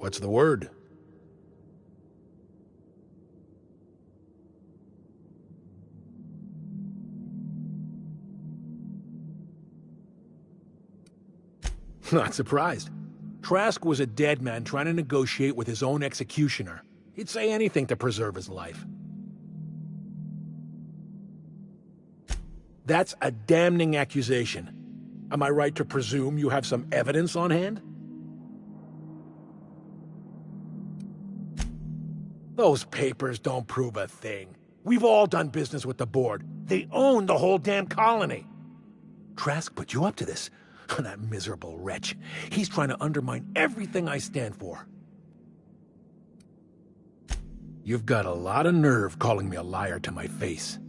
What's the word? Not surprised. Trask was a dead man trying to negotiate with his own executioner. He'd say anything to preserve his life. That's a damning accusation. Am I right to presume you have some evidence on hand? Those papers don't prove a thing. We've all done business with the board. They own the whole damn colony. Trask put you up to this. That miserable wretch. He's trying to undermine everything I stand for. You've got a lot of nerve calling me a liar to my face.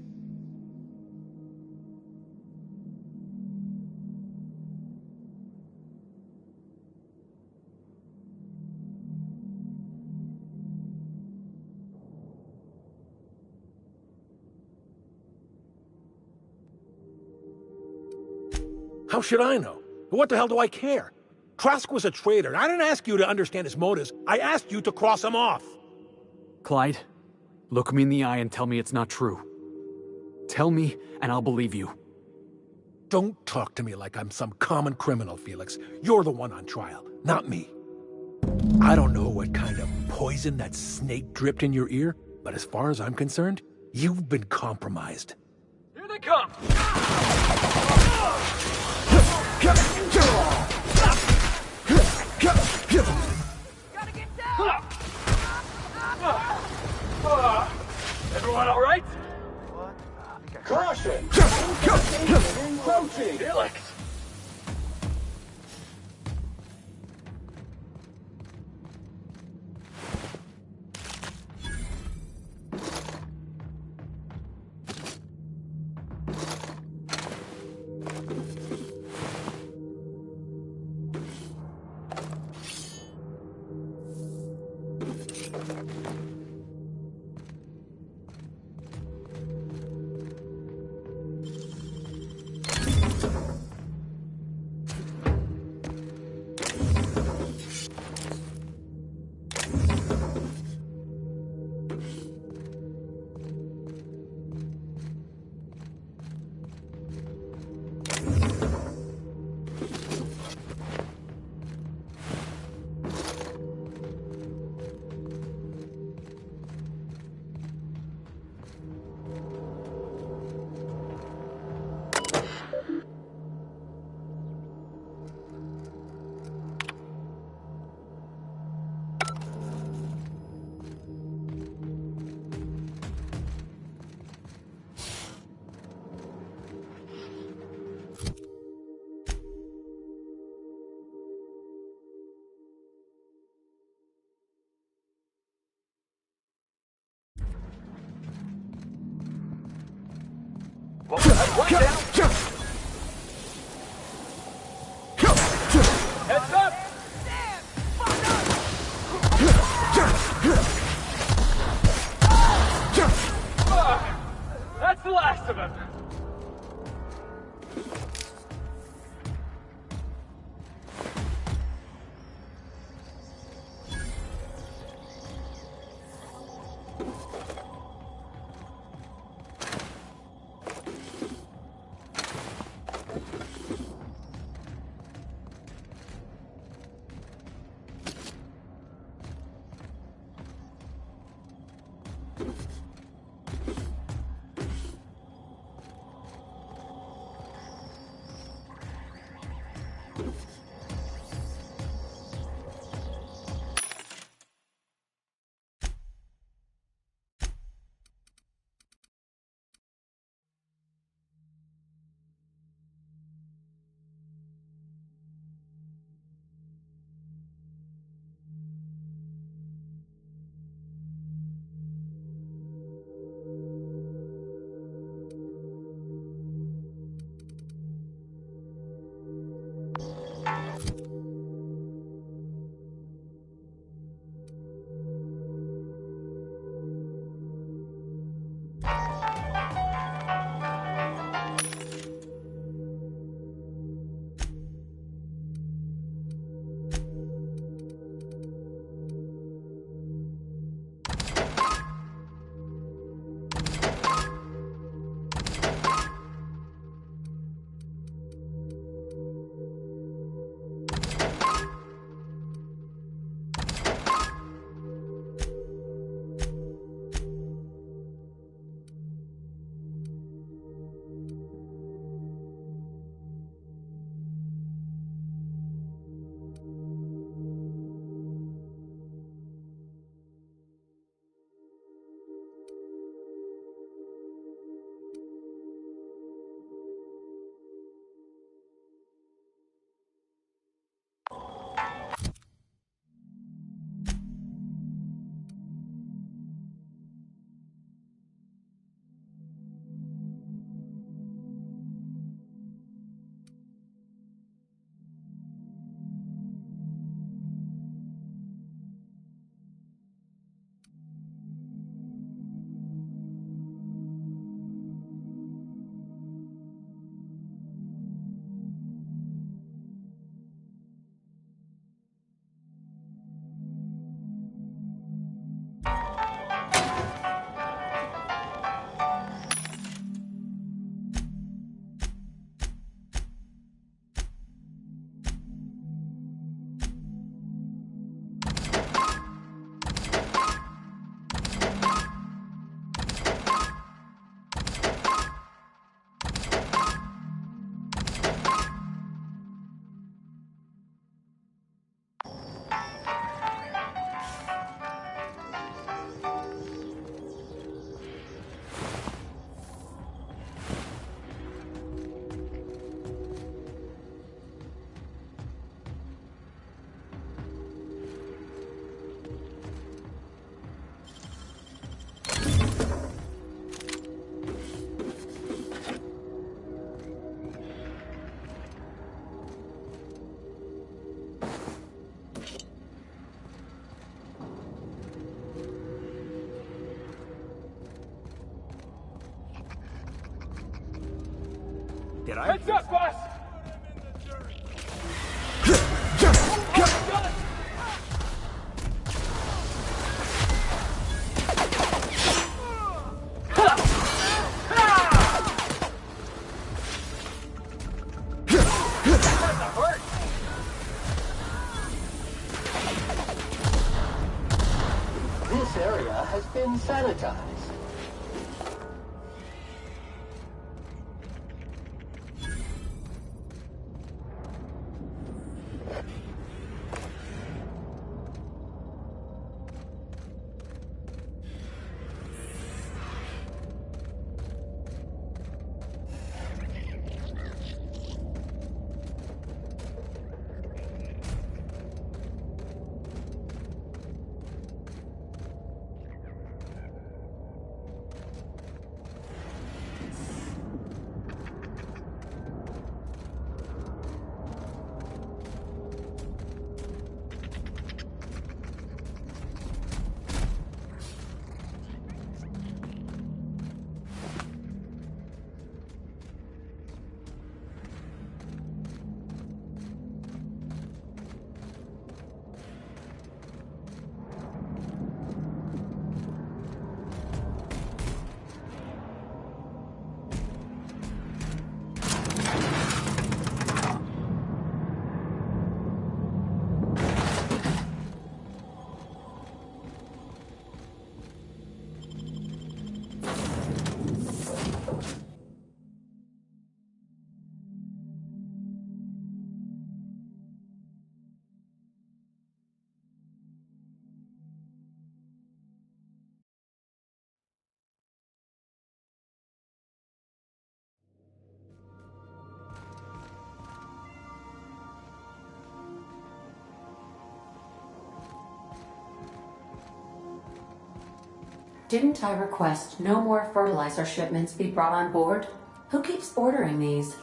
How should I know? What the hell do I care? Trask was a traitor. I didn't ask you to understand his motives. I asked you to cross him off. Clyde, look me in the eye and tell me it's not true. Tell me, and I'll believe you. Don't talk to me like I'm some common criminal, Felix. You're the one on trial, not me. I don't know what kind of poison that snake dripped in your ear, but as far as I'm concerned, you've been compromised. Here they come! Gotta get down! Everyone all right? Caution! Encroaching! Felix! Heads up! That's the last of him! did I? Heads up, boss! This area has been sanitized. Didn't I request no more fertilizer shipments be brought on board? Who keeps ordering these?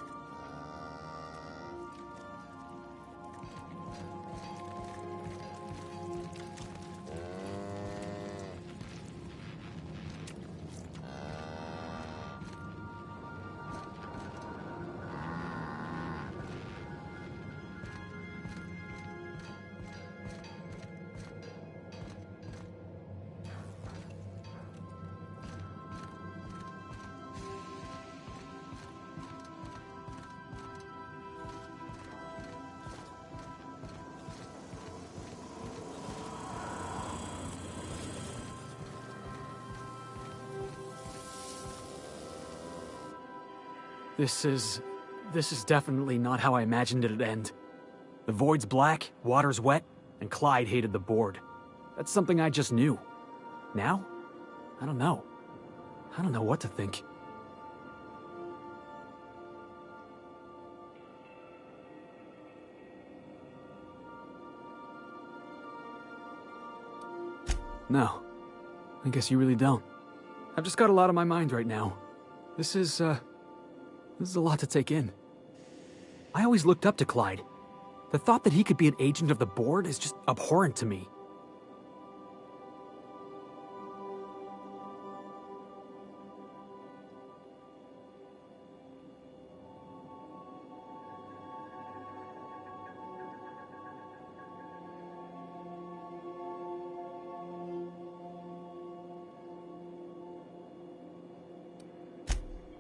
This is definitely not how I imagined it'd end. The void's black, water's wet, and Clyde hated the board. That's something I just knew. Now? I don't know. I don't know what to think. No. I guess you really don't. I've just got a lot on my mind right now. This is a lot to take in. I always looked up to Clyde. The thought that he could be an agent of the board is just abhorrent to me.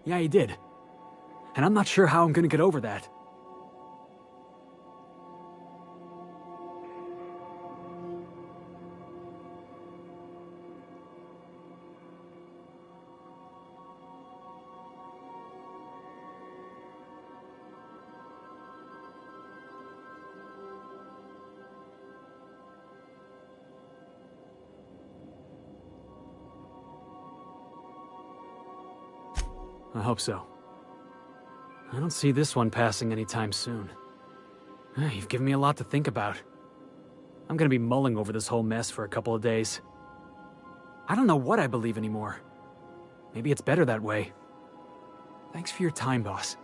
Yeah, he did. And I'm not sure how I'm gonna get over that. I hope so. I don't see this one passing anytime soon. You've given me a lot to think about. I'm gonna be mulling over this whole mess for a couple of days. I don't know what I believe anymore. Maybe it's better that way. Thanks for your time, boss.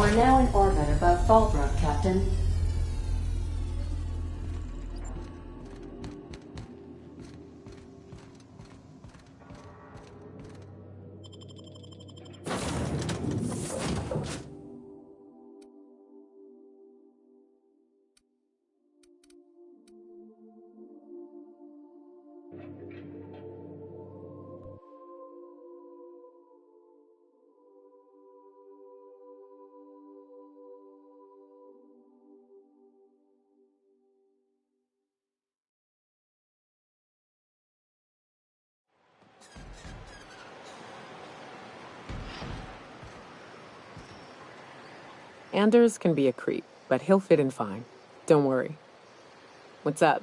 We're now in orbit above Fallbrook, Captain. Anders can be a creep, but he'll fit in fine. Don't worry. What's up?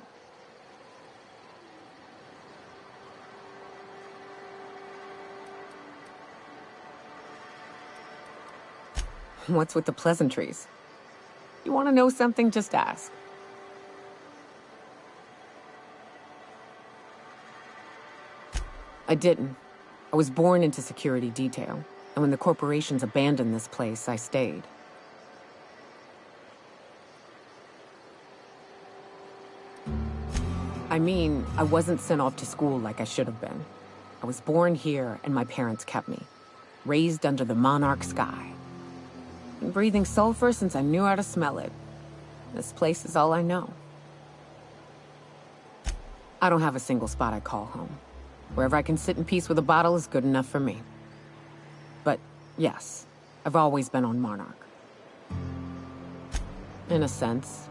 What's with the pleasantries? You want to know something? Just ask. I didn't. I was born into security detail, and when the corporations abandoned this place, I stayed. I mean, I wasn't sent off to school like I should have been. I was born here, and my parents kept me. Raised under the monarch sky. Been breathing sulfur since I knew how to smell it. This place is all I know. I don't have a single spot I call home. Wherever I can sit in peace with a bottle is good enough for me. But, yes, I've always been on Monarch. In a sense.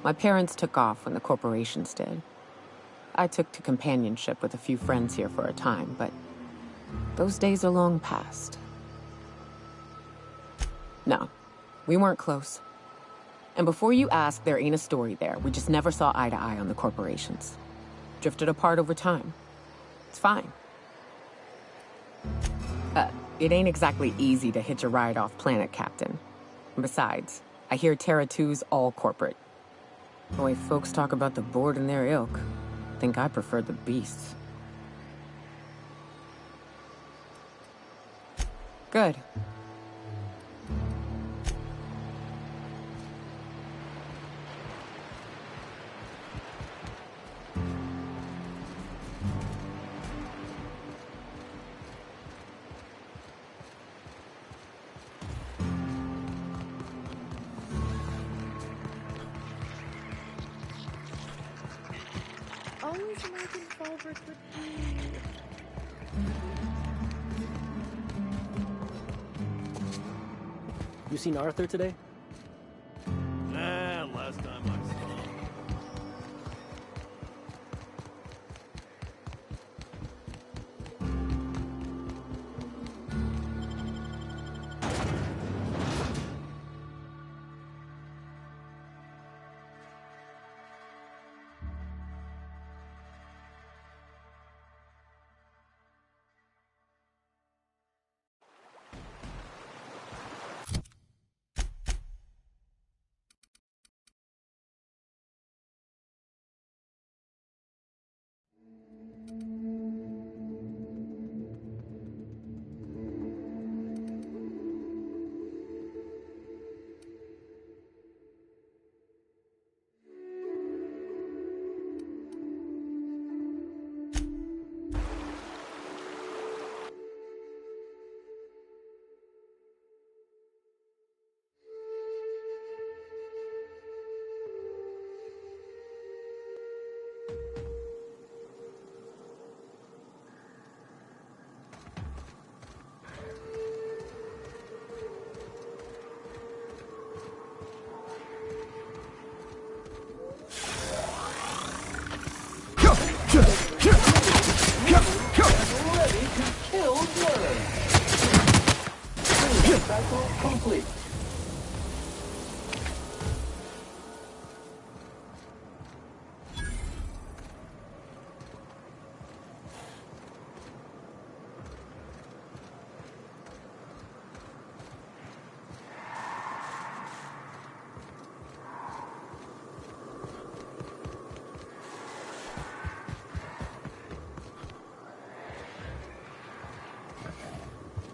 My parents took off when the corporations did. I took to companionship with a few friends here for a time, but those days are long past. No, we weren't close. And before you ask, there ain't a story there. We just never saw eye to eye on the corporations. Drifted apart over time. It's fine. It ain't exactly easy to hitch a ride off planet, Captain. And besides, I hear Terra 2's all corporate. The way folks talk about the board and their ilk, I think I prefer the beasts. Good. Always making forward with me. You seen Arthur today? Last time I saw him. Cycle complete.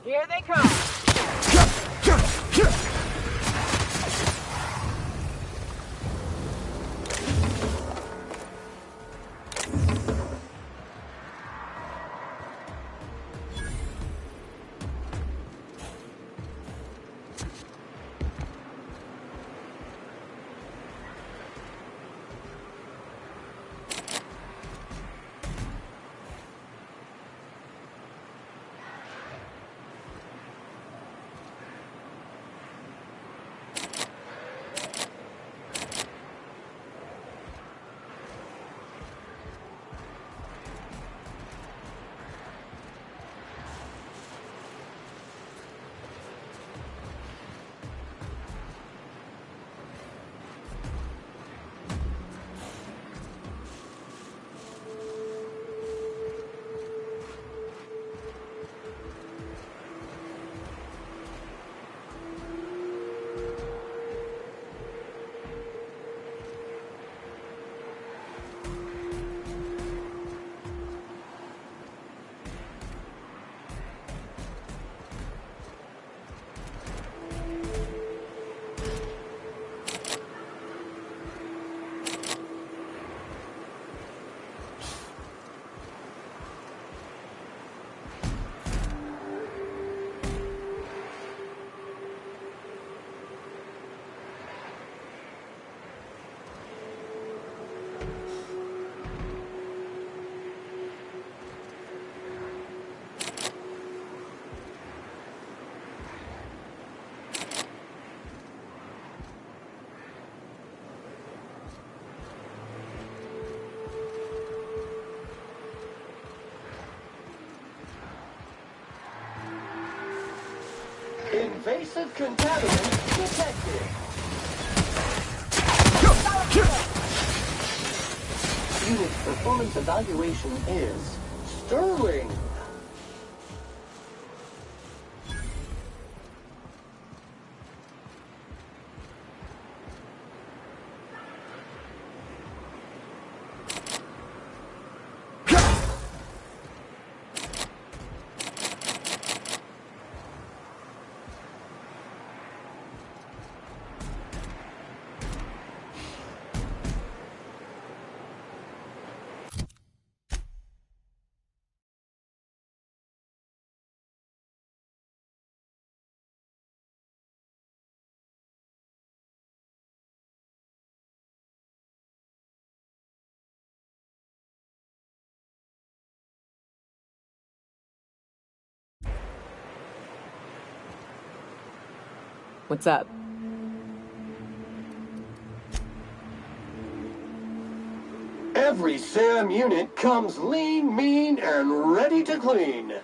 Here they come. Invasive contaminant detected. Unit performance evaluation is sterling. What's up? Every SAM unit comes lean, mean, and ready to clean.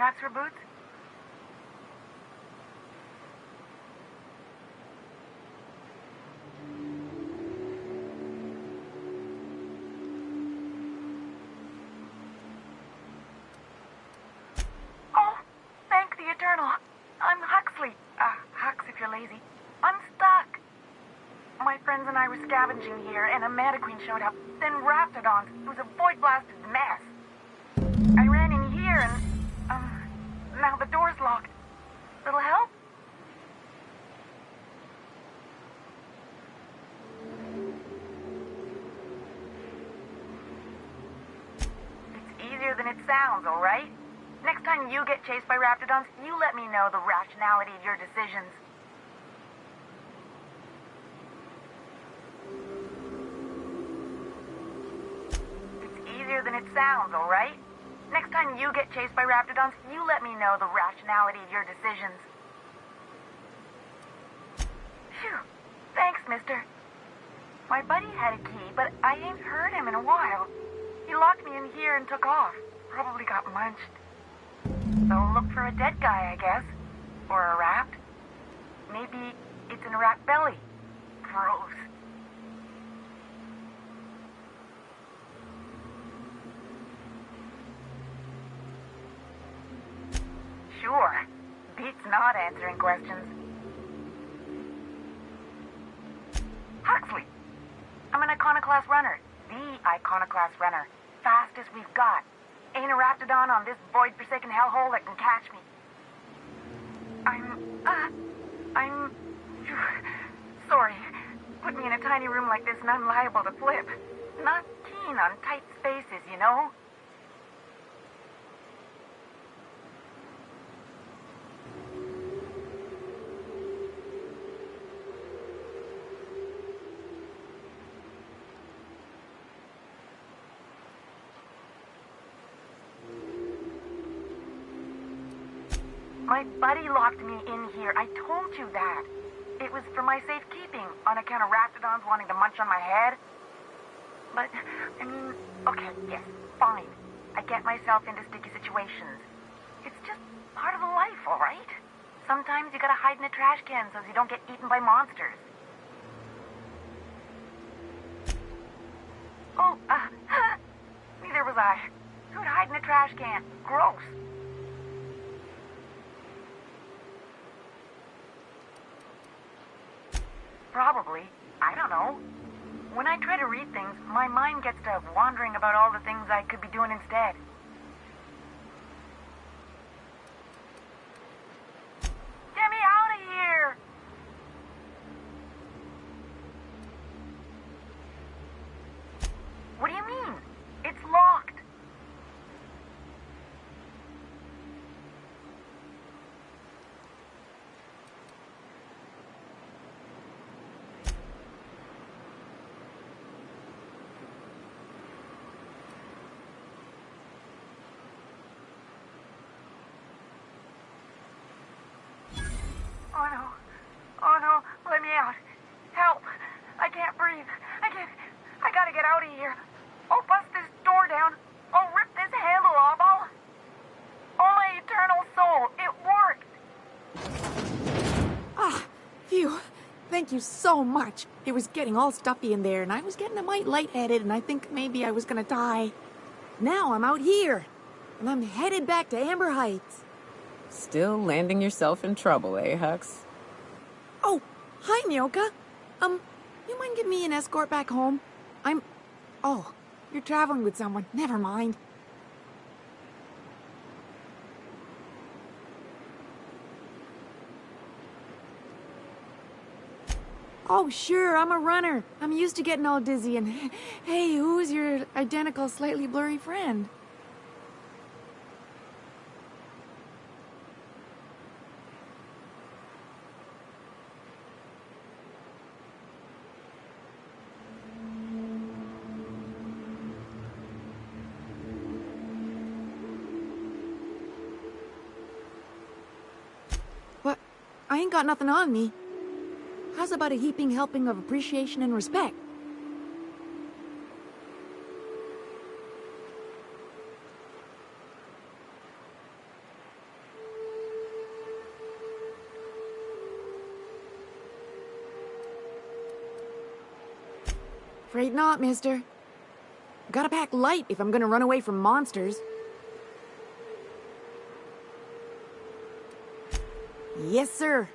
Perhaps for boots? Oh, thank the Eternal. I'm Huxley. Hux if you're lazy. I'm stuck. My friends and I were scavenging here, and a Mana Queen showed up. Then Raptidons. It was a void-blasted mess. I ran in here, and, now the door's locked. Little help? It's easier than it sounds, all right? Next time you get chased by Raptidons, you let me know the rationality of your decisions. Than it sounds, all right? Next time you get chased by Raptidons, you let me know the rationality of your decisions. Phew. Thanks, mister. My buddy had a key, but I ain't heard him in a while. He locked me in here and took off. Probably got munched. So look for a dead guy, I guess. Or a rat. Maybe it's in a rat belly. Gross. Sure. Beats not answering questions. Huxley. I'm an iconoclast runner. The iconoclast runner. Fastest we've got. Ain't a Raptidon on this void-forsaken hellhole that can catch me. I'm... Sorry. Put me in a tiny room like this and I'm liable to flip. Not keen on tight spaces, you know? My buddy locked me in here. I told you that. It was for my safekeeping, on account of Raptidons wanting to munch on my head. But, I mean, okay, yes, fine. I get myself into sticky situations. It's just part of the life, all right? Sometimes you gotta hide in a trash can so you don't get eaten by monsters. Oh, neither was I. Who'd hide in a trash can? Gross. Probably. I don't know. When I try to read things, my mind gets to wandering about all the things I could be doing instead. Get me out of here! What do you mean? It's locked. Oh no, let me out. Help. I can't breathe. I gotta get out of here. I'll bust this door down. I'll rip this handle off. Oh my eternal soul, it worked. Ah, phew. Thank you so much. It was getting all stuffy in there, and I was getting a mite lightheaded, and I think maybe I was gonna die. Now I'm out here, and I'm headed back to Amber Heights. Still landing yourself in trouble, eh, Hux? Oh, hi, Nyoka. You mind giving me an escort back home? Oh, you're traveling with someone. Never mind. Oh, sure, I'm a runner. I'm used to getting all dizzy and... Hey, who's your identical, slightly blurry friend? What? I ain't got nothing on me. How's about a heaping helping of appreciation and respect? Afraid not, mister. Gotta pack light if I'm gonna run away from monsters. Yes, sir.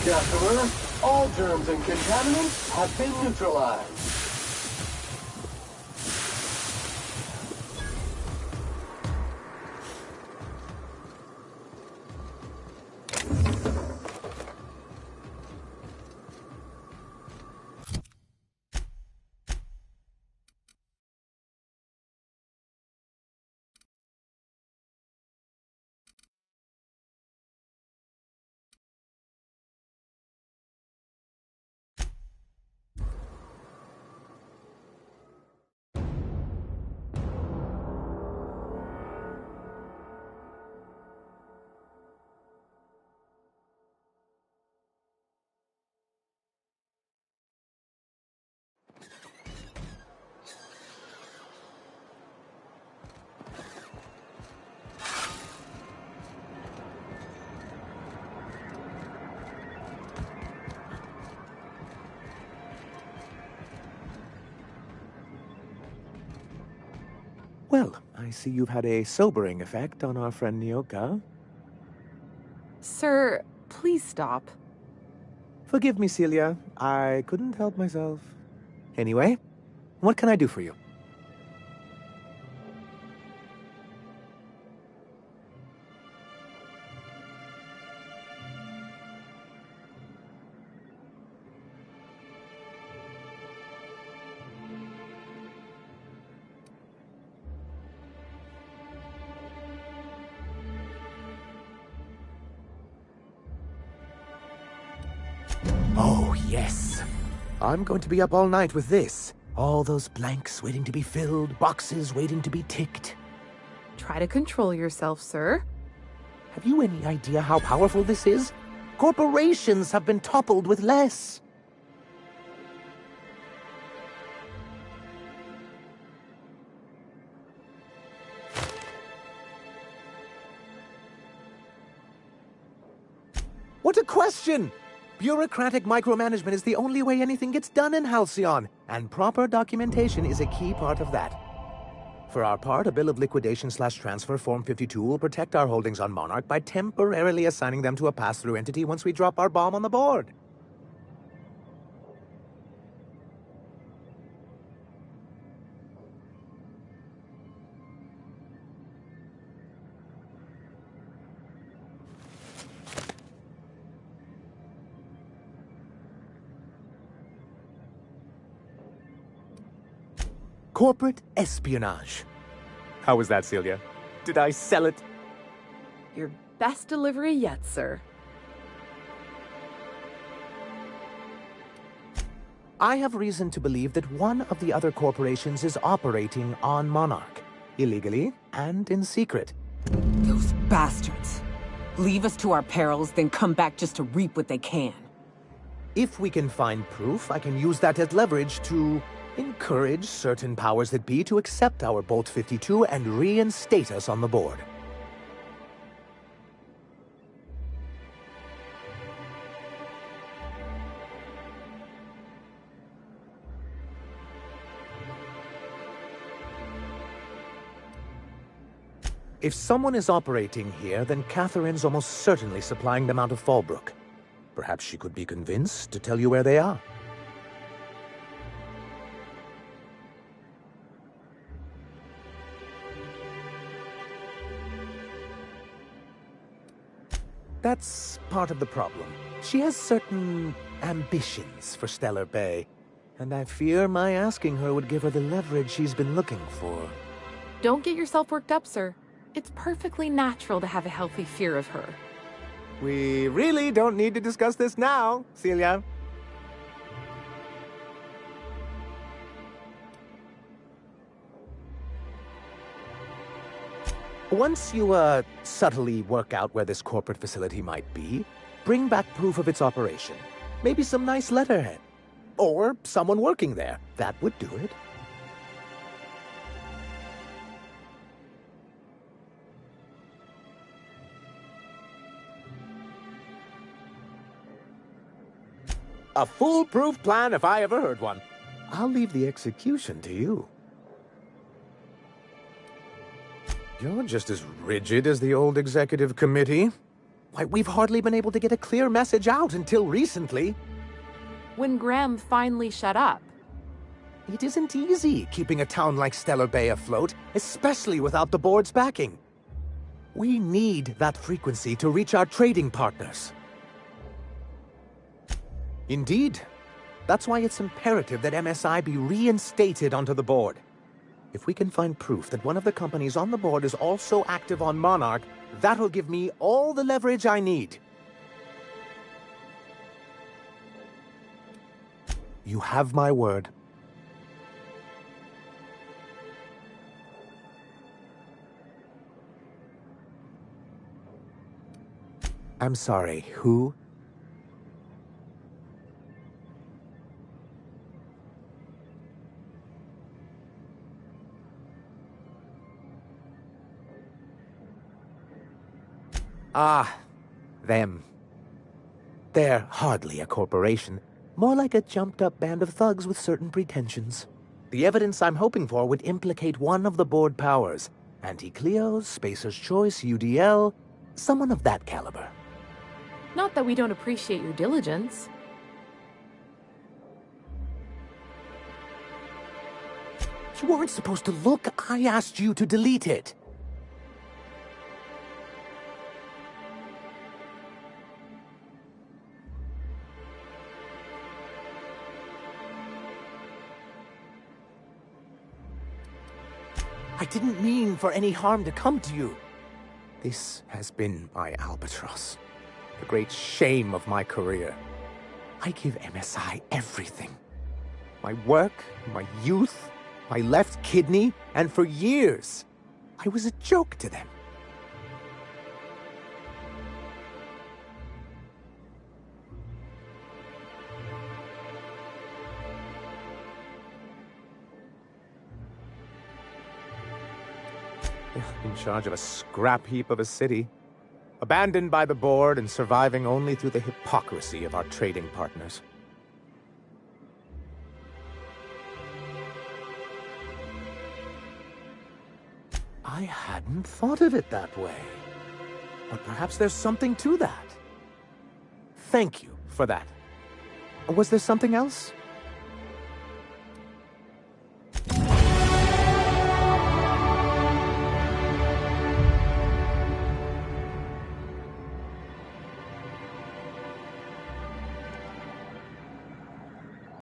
Customer, all germs and contaminants have been neutralized. Well, I see you've had a sobering effect on our friend Nyoka. Sir, please stop. Forgive me, Celia. I couldn't help myself. Anyway, what can I do for you? Oh, yes. I'm going to be up all night with this. All those blanks waiting to be filled, boxes waiting to be ticked. Try to control yourself, sir. Have you any idea how powerful this is? Corporations have been toppled with less. What a question! Bureaucratic micromanagement is the only way anything gets done in Halcyon, and proper documentation is a key part of that. For our part, a bill of liquidation/transfer Form 52 will protect our holdings on Monarch by temporarily assigning them to a pass-through entity once we drop our bomb on the board. Corporate espionage. How was that, Celia? Did I sell it? Your best delivery yet, sir. I have reason to believe that one of the other corporations is operating on Monarch, illegally and in secret. Those bastards. Leave us to our perils, then come back just to reap what they can. If we can find proof, I can use that as leverage to encourage certain powers that be to accept our Bolt 52 and reinstate us on the board. If someone is operating here, then Catherine's almost certainly supplying them out of Fallbrook. Perhaps she could be convinced to tell you where they are. That's part of the problem. She has certain ambitions for Stellar Bay, and I fear my asking her would give her the leverage she's been looking for. Don't get yourself worked up, sir. It's perfectly natural to have a healthy fear of her. We really don't need to discuss this now, Celia. Once you, subtly work out where this corporate facility might be, bring back proof of its operation. Maybe some nice letterhead. Or someone working there. That would do it. A foolproof plan if I ever heard one. I'll leave the execution to you. You're just as rigid as the old executive committee. Why, we've hardly been able to get a clear message out until recently. When Graham finally shut up. It isn't easy keeping a town like Stellar Bay afloat, especially without the board's backing. We need that frequency to reach our trading partners. Indeed. That's why it's imperative that MSI be reinstated onto the board. If we can find proof that one of the companies on the board is also active on Monarch, that'll give me all the leverage I need. You have my word. I'm sorry, who? Ah, them. They're hardly a corporation. More like a jumped-up band of thugs with certain pretensions. The evidence I'm hoping for would implicate one of the board powers. Anti-Cleos, Spacer's Choice, UDL, someone of that caliber. Not that we don't appreciate your diligence. You weren't supposed to look. I asked you to delete it. I didn't mean for any harm to come to you. This has been my albatross. The great shame of my career. I give MSI everything. My work, my youth, my left kidney, and for years, I was a joke to them. In charge of a scrap heap of a city, abandoned by the board and surviving only through the hypocrisy of our trading partners. I hadn't thought of it that way. But perhaps there's something to that. Thank you for that. Was there something else?